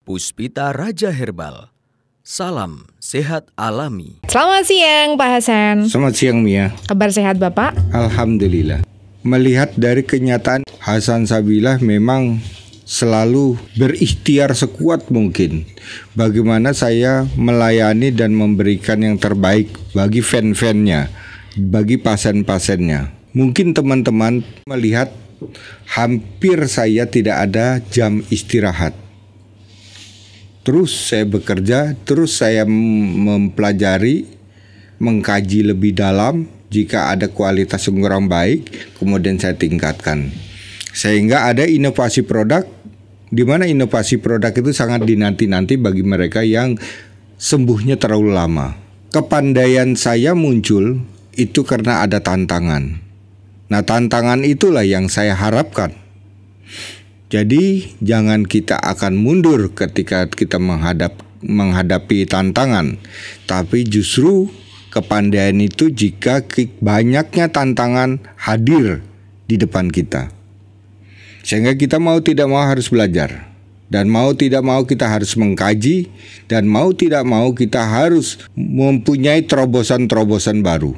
Puspita Raja Herbal. Salam sehat alami. Selamat siang Pak Hasan. Selamat siang Mia. Kabar sehat Bapak? Alhamdulillah. Melihat dari kenyataan, Hasan Sabilah memang selalu berikhtiar sekuat mungkin bagaimana saya melayani dan memberikan yang terbaik bagi fan-fannya, bagi pasien-pasiennya. Mungkin teman-teman melihat hampir saya tidak ada jam istirahat. Terus saya bekerja, terus saya mempelajari, mengkaji lebih dalam. Jika ada kualitas yang kurang baik, kemudian saya tingkatkan. Sehingga ada inovasi produk, di mana inovasi produk itu sangat dinanti-nanti bagi mereka yang sembuhnya terlalu lama. Kepandaian saya muncul itu karena ada tantangan. Nah, tantangan itulah yang saya harapkan. Jadi jangan kita akan mundur ketika kita menghadapi tantangan, tapi justru kepandaian itu jika banyaknya tantangan hadir di depan kita. Sehingga kita mau tidak mau harus belajar, dan mau tidak mau kita harus mengkaji, dan mau tidak mau kita harus mempunyai terobosan-terobosan baru.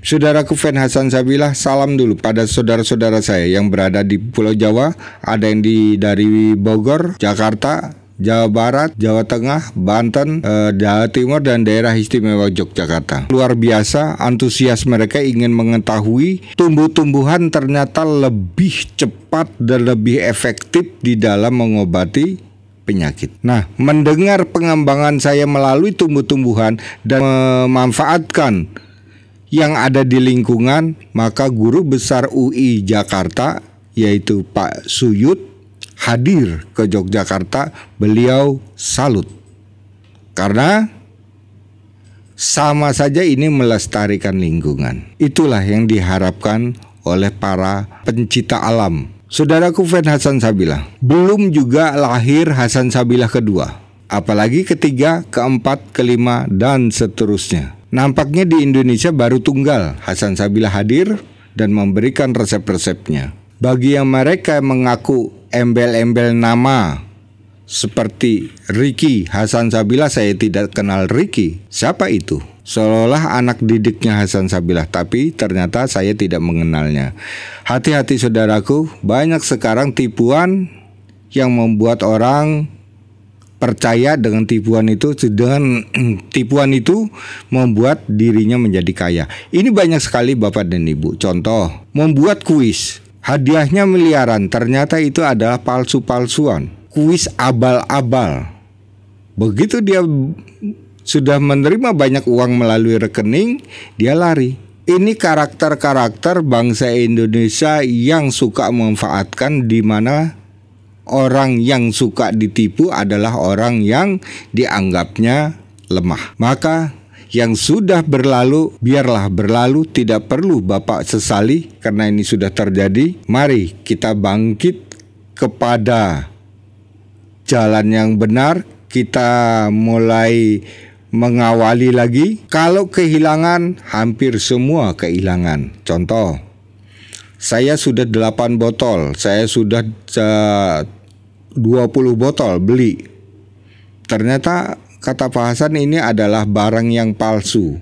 Saudaraku fan Hasan Sabilah, salam dulu pada saudara-saudara saya yang berada di Pulau Jawa. Ada yang dari Bogor, Jakarta, Jawa Barat, Jawa Tengah, Banten, Jawa Timur, dan daerah istimewa Yogyakarta. Luar biasa antusias mereka ingin mengetahui tumbuh-tumbuhan ternyata lebih cepat dan lebih efektif di dalam mengobati penyakit. Nah, mendengar pengembangan saya melalui tumbuh-tumbuhan dan memanfaatkan yang ada di lingkungan, maka guru besar UI Jakarta yaitu Pak Suyut hadir ke Yogyakarta. Beliau salut karena sama saja ini melestarikan lingkungan. Itulah yang diharapkan oleh para pencipta alam. Saudaraku fan Hasan Sabilah, belum juga lahir Hasan Sabilah kedua, apalagi ketiga, keempat, kelima, dan seterusnya. Nampaknya di Indonesia baru tunggal Hasan Sabilah hadir dan memberikan resep-resepnya. Bagi yang mereka mengaku embel-embel nama seperti Ricky Hasan Sabilah, saya tidak kenal Ricky. Siapa itu? Seolah anak didiknya Hasan Sabilah, tapi ternyata saya tidak mengenalnya. Hati-hati saudaraku, banyak sekarang tipuan yang membuat orang percaya dengan tipuan itu, dengan tipuan itu membuat dirinya menjadi kaya. Ini banyak sekali Bapak dan Ibu. Contoh, membuat kuis, hadiahnya miliaran, ternyata itu adalah palsu-palsuan. Kuis abal-abal. Begitu dia sudah menerima banyak uang melalui rekening, dia lari. Ini karakter-karakter bangsa Indonesia yang suka memanfaatkan, di mana orang yang suka ditipu adalah orang yang dianggapnya lemah. Maka yang sudah berlalu, biarlah berlalu, tidak perlu Bapak sesali karena ini sudah terjadi. Mari kita bangkit kepada jalan yang benar, kita mulai mengawali lagi. Kalau kehilangan, hampir semua kehilangan. Contoh, saya sudah 8 botol, saya sudah 20 botol beli. Ternyata kata Pak Hasan ini adalah barang yang palsu.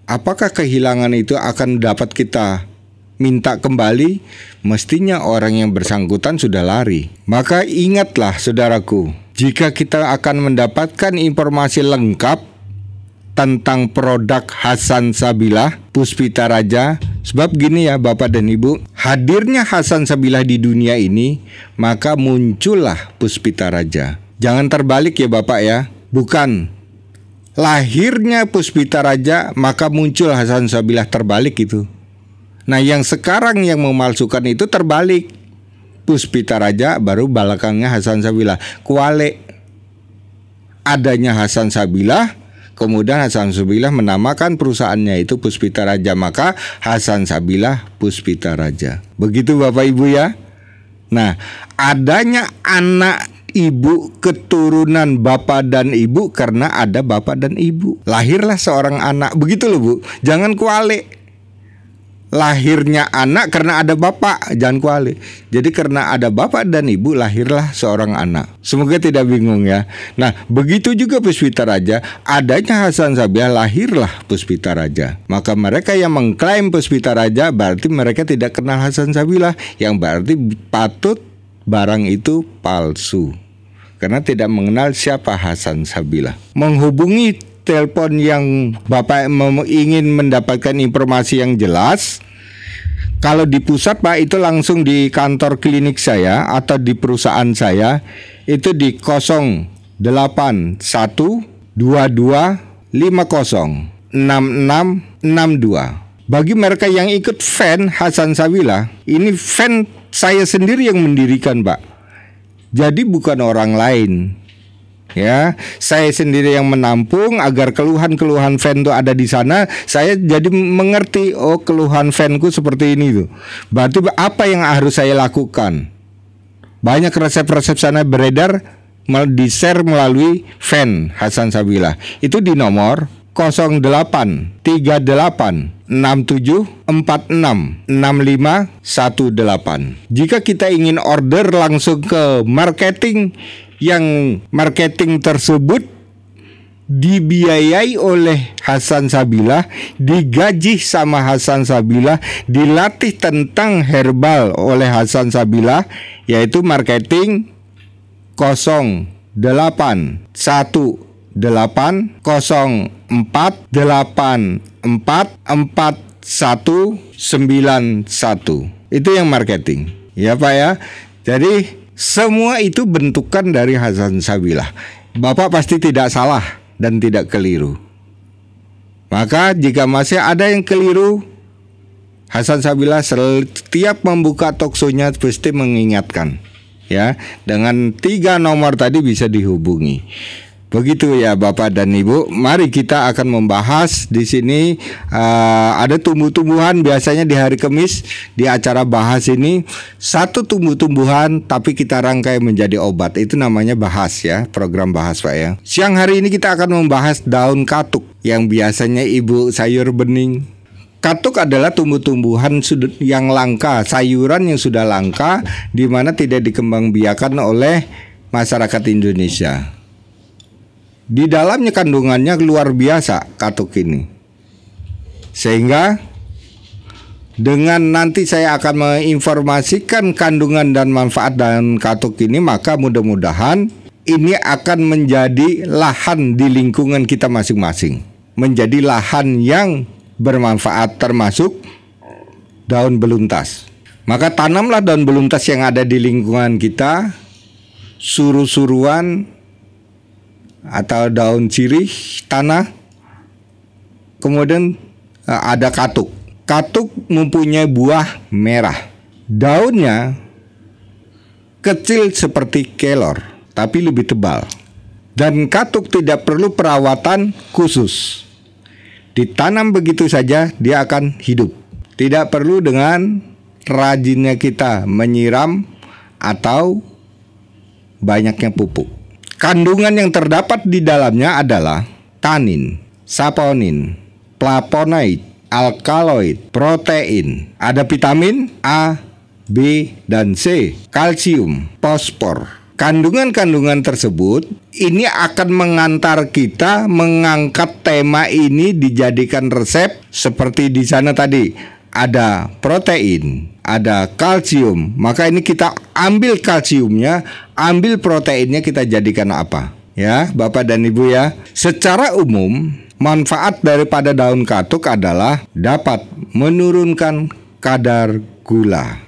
Apakah kehilangan itu akan dapat kita minta kembali? Mestinya orang yang bersangkutan sudah lari. Maka ingatlah saudaraku, jika kita akan mendapatkan informasi lengkap tentang produk Hasan Sabilah, Puspita Raja. Sebab gini ya Bapak dan Ibu, hadirnya Hasan Sabilah di dunia ini, maka muncullah Puspita Raja. Jangan terbalik ya Bapak ya. Bukan lahirnya Puspita Raja, maka muncul Hasan Sabilah, terbalik itu. Nah, yang sekarang yang memalsukan itu terbalik. Puspita Raja baru belakangnya Hasan Sabilah. Kualik adanya Hasan Sabilah, kemudian Hasan Sabilah menamakan perusahaannya itu Puspita Raja, maka Hasan Sabilah Puspita Raja. Begitu Bapak Ibu ya. Nah, adanya anak ibu keturunan bapak dan ibu karena ada bapak dan ibu. Lahirlah seorang anak. Begitu loh Bu. Jangan kualik. lahirnya anak karena ada bapak, jangan kuali. Jadi karena ada bapak dan ibu lahirlah seorang anak. Semoga tidak bingung ya. Nah, begitu juga Puspita Raja, adanya Hasan Sabilah lahirlah Puspita Raja. Maka mereka yang mengklaim Puspita Raja berarti mereka tidak kenal Hasan Sabilah, yang berarti patut barang itu palsu. Karena tidak mengenal siapa Hasan Sabilah. Menghubungi telepon yang Bapak ingin mendapatkan informasi yang jelas, kalau di pusat Pak itu langsung di kantor klinik saya atau di perusahaan saya, itu di 081225066662. Bagi mereka yang ikut fan Hasan Sabilah, ini fan saya sendiri yang mendirikan Pak. Jadi bukan orang lain. Ya, saya sendiri yang menampung agar keluhan-keluhan fan itu ada di sana. Saya jadi mengerti, oh keluhan fanku seperti ini tuh. Berarti apa yang harus saya lakukan? Banyak resep-resep sana beredar, di-share melalui fan Hasan Sabilah. Itu di nomor 083867466518. Jika kita ingin order langsung ke marketing, yang marketing tersebut dibiayai oleh Hasan Sabilah, digaji sama Hasan Sabilah, dilatih tentang herbal oleh Hasan Sabilah, yaitu marketing 081848444191. Itu yang marketing. Ya Pak ya. Jadi semua itu bentukan dari Hasan Sabilah. Bapak pasti tidak salah dan tidak keliru. Maka jika masih ada yang keliru, Hasan Sabilah setiap membuka talkshow-nya pasti mengingatkan. Ya, dengan 3 nomor tadi bisa dihubungi. Begitu ya Bapak dan Ibu. Mari kita akan membahas di sini ada tumbuh-tumbuhan. Biasanya di hari Kamis di acara bahas ini satu tumbuh-tumbuhan tapi kita rangkai menjadi obat. Itu namanya bahas ya, program bahas Pak ya. Siang hari ini kita akan membahas daun katuk yang biasanya ibu sayur bening. Katuk adalah tumbuh-tumbuhan yang langka, sayuran yang sudah langka, di mana tidak dikembangbiakan oleh masyarakat Indonesia. Di dalamnya kandungannya luar biasa katuk ini. Sehingga dengan nanti saya akan menginformasikan kandungan dan manfaat daun katuk ini, maka mudah-mudahan ini akan menjadi lahan di lingkungan kita masing-masing. Menjadi lahan yang bermanfaat, termasuk daun beluntas. Maka tanamlah daun beluntas yang ada di lingkungan kita, suru-suruan atau daun sirih tanah. Kemudian ada katuk. Katuk mempunyai buah merah. Daunnya kecil seperti kelor, tapi lebih tebal. Dan katuk tidak perlu perawatan khusus. Ditanam begitu saja dia akan hidup. Tidak perlu dengan rajinnya kita menyiram atau banyaknya pupuk. Kandungan yang terdapat di dalamnya adalah tanin, saponin, flavonoid, alkaloid, protein. Ada vitamin A, B, dan C, kalsium, fosfor. Kandungan-kandungan tersebut ini akan mengantar kita mengangkat tema ini dijadikan resep seperti di sana tadi. Ada protein, ada kalsium. Maka ini kita ambil kalsiumnya, ambil proteinnya, kita jadikan apa? Ya, Bapak dan Ibu ya. Secara umum, manfaat daripada daun katuk adalah dapat menurunkan kadar gula.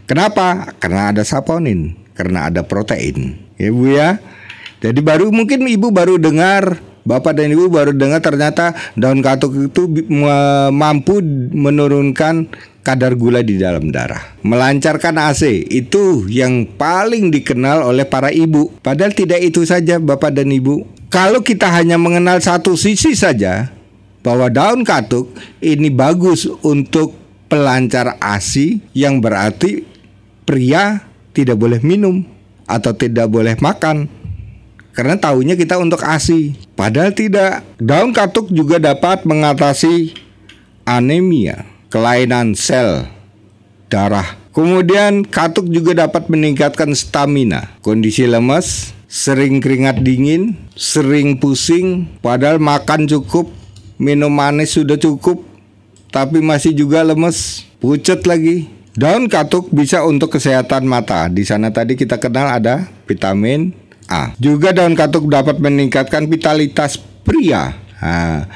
Kenapa? Karena ada saponin, karena ada protein. Ya Bu ya. Jadi mungkin Ibu baru dengar, Bapak dan Ibu baru dengar ternyata daun katuk itu mampu menurunkan kadar gula di dalam darah, melancarkan AC. Itu yang paling dikenal oleh para ibu. Padahal tidak itu saja Bapak dan Ibu. Kalau kita hanya mengenal satu sisi saja, bahwa daun katuk ini bagus untuk pelancar ASI, yang berarti pria tidak boleh minum atau tidak boleh makan, karena taunya kita untuk ASI. Padahal tidak. Daun katuk juga dapat mengatasi anemia. kelainan sel darah. Kemudian katuk juga dapat meningkatkan stamina. Kondisi lemas, sering keringat dingin, sering pusing, padahal makan cukup, minum manis sudah cukup, tapi masih juga lemes, pucat lagi. Daun katuk bisa untuk kesehatan mata. Di sana tadi kita kenal ada vitamin A. Juga daun katuk dapat meningkatkan vitalitas pria. Nah,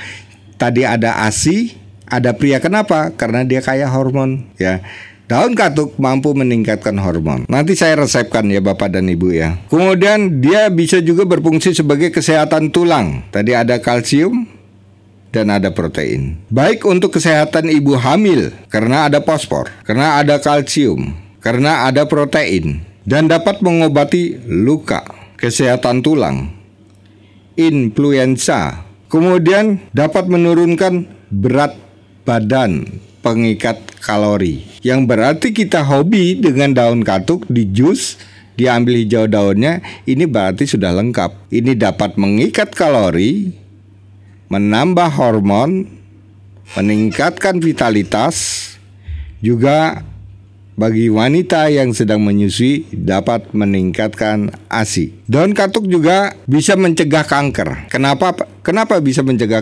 tadi ada ASI, ada pria. Kenapa? Karena dia kaya hormon ya. Daun katuk mampu meningkatkan hormon. Nanti saya resepkan ya Bapak dan Ibu ya. Kemudian dia bisa juga berfungsi sebagai kesehatan tulang. Tadi ada kalsium dan ada protein. Baik untuk kesehatan ibu hamil karena ada fosfor, karena ada kalsium, karena ada protein, dan dapat mengobati luka, kesehatan tulang, influenza. Kemudian dapat menurunkan berat badan, pengikat kalori. Yang berarti kita hobi dengan daun katuk di jus, diambil hijau daunnya, ini berarti sudah lengkap. Ini dapat mengikat kalori, menambah hormon, meningkatkan vitalitas, juga bagi wanita yang sedang menyusui dapat meningkatkan ASI. Daun katuk juga bisa mencegah kanker. Kenapa bisa mencegah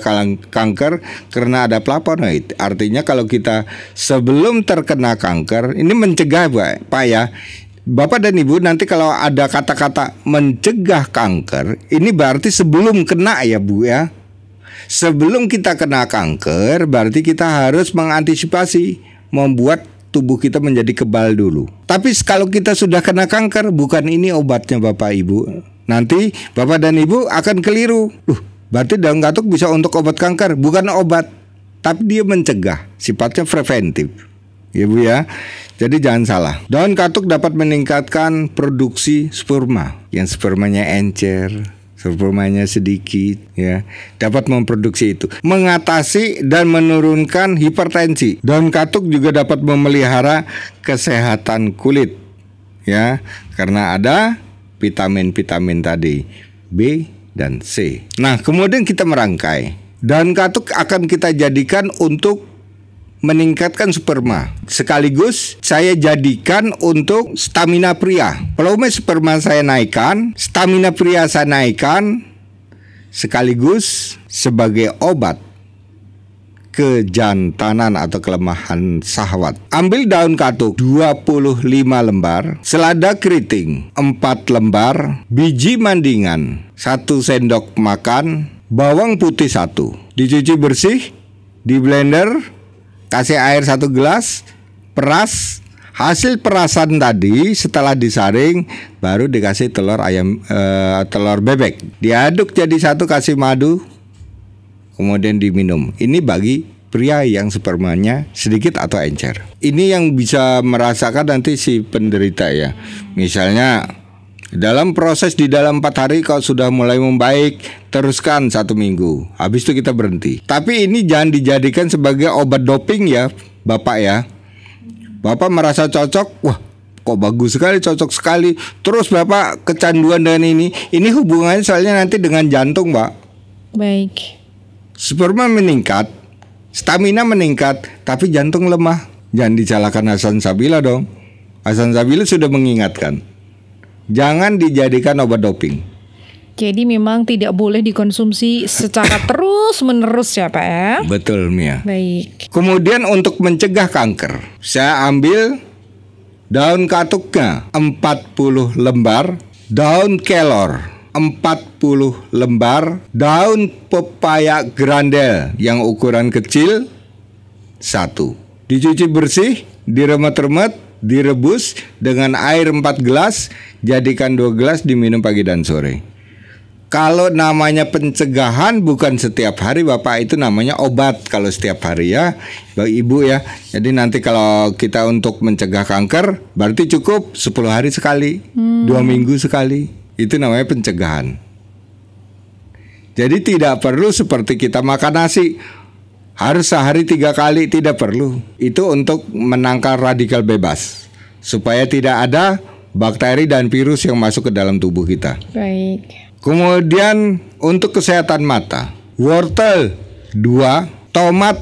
kanker? Karena ada flavonoid. Artinya kalau kita sebelum terkena kanker, ini mencegah Pak ya. Bapak dan Ibu nanti kalau ada kata-kata mencegah kanker, ini berarti sebelum kena ya Bu ya. Sebelum kita kena kanker, berarti kita harus mengantisipasi, membuat tubuh kita menjadi kebal dulu. Tapi kalau kita sudah kena kanker, bukan ini obatnya Bapak Ibu. Nanti Bapak dan Ibu akan keliru. Berarti daun katuk bisa untuk obat kanker. Bukan obat, tapi dia mencegah. Sifatnya preventif. Ya Bu ya. Jadi jangan salah. Daun katuk dapat meningkatkan produksi sperma. Yang spermanya encer, spermanya sedikit ya, dapat memproduksi itu, mengatasi dan menurunkan hipertensi. Daun katuk juga dapat memelihara kesehatan kulit ya, karena ada vitamin-vitamin tadi B dan C. Nah, kemudian kita merangkai. Daun katuk akan kita jadikan untuk meningkatkan sperma. Sekaligus saya jadikan untuk stamina pria. Volume sperma saya naikkan, stamina pria saya naikkan, sekaligus sebagai obat kejantanan atau kelemahan syahwat. Ambil daun katuk 25 lembar, selada keriting 4 lembar, biji mandingan 1 sendok makan, bawang putih 1. Dicuci bersih, di blender, kasih air 1 gelas, peras. Hasil perasan tadi setelah disaring baru dikasih telur bebek. Diaduk jadi satu, kasih madu, kemudian diminum. Ini bagi pria yang spermanya sedikit atau encer. Ini yang bisa merasakan nanti si penderita ya. Misalnya dalam proses di dalam 4 hari kalau sudah mulai membaik, teruskan 1 minggu. Habis itu kita berhenti. Tapi ini jangan dijadikan sebagai obat doping ya Bapak ya. Bapak merasa cocok, wah kok bagus sekali, cocok sekali, terus Bapak kecanduan dengan ini. Ini hubungannya soalnya nanti dengan jantung Pak. Baik. Sperma meningkat, stamina meningkat, tapi jantung lemah. Jangan disalahkan Hasan Sabila dong. Hasan Sabila sudah mengingatkan, jangan dijadikan obat doping. Jadi memang tidak boleh dikonsumsi secara terus-menerus ya Pak ya. Betul Mia. Baik. Kemudian untuk mencegah kanker, saya ambil daun katuknya 40 lembar, daun kelor 40 lembar, daun pepaya grandel yang ukuran kecil 1. Dicuci bersih, diremet-remet, direbus dengan air 4 gelas, jadikan 2 gelas diminum pagi dan sore. Kalau namanya pencegahan bukan setiap hari Bapak, itu namanya obat kalau setiap hari ya Ibu ya. Jadi nanti kalau kita untuk mencegah kanker berarti cukup 10 hari sekali, 2 minggu sekali. Itu namanya pencegahan. Jadi tidak perlu seperti kita makan nasi harus sehari 3 kali, tidak perlu. Itu untuk menangkal radikal bebas supaya tidak ada bakteri dan virus yang masuk ke dalam tubuh kita. Baik. Kemudian untuk kesehatan mata, wortel 2, tomat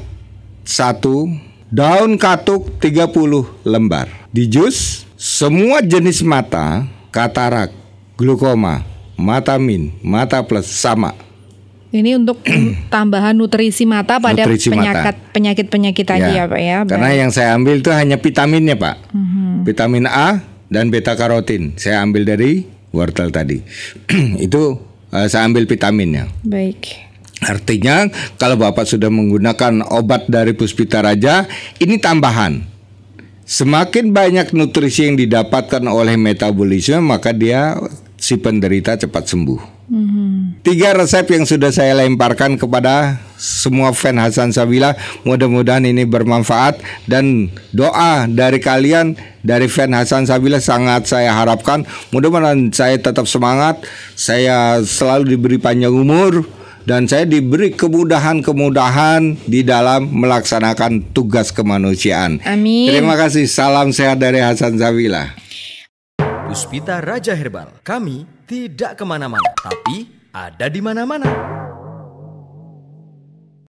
1, daun katuk 30 lembar. Di jus, semua jenis mata, katarak, glukoma, mata min, mata plus sama. Ini untuk tambahan nutrisi mata pada penyakit-penyakit tadi ya Pak ya. Karena yang saya ambil itu hanya vitaminnya Pak. Vitamin A dan beta karotin. Saya ambil dari wortel tadi. Itu saya ambil vitaminnya. Baik. Artinya kalau Bapak sudah menggunakan obat dari Puspita Raja, ini tambahan. Semakin banyak nutrisi yang didapatkan oleh metabolisme, maka dia si penderita cepat sembuh. 3 resep yang sudah saya lemparkan kepada semua fan Hasan Sabila. Mudah-mudahan ini bermanfaat, dan doa dari kalian, dari fan Hasan Sabila sangat saya harapkan. Mudah-mudahan saya tetap semangat, saya selalu diberi panjang umur, dan saya diberi kemudahan-kemudahan di dalam melaksanakan tugas kemanusiaan. Amin. Terima kasih, salam sehat dari Hasan Sabila. Puspita Raja Herbal, kami tidak kemana-mana, tapi ada di mana-mana.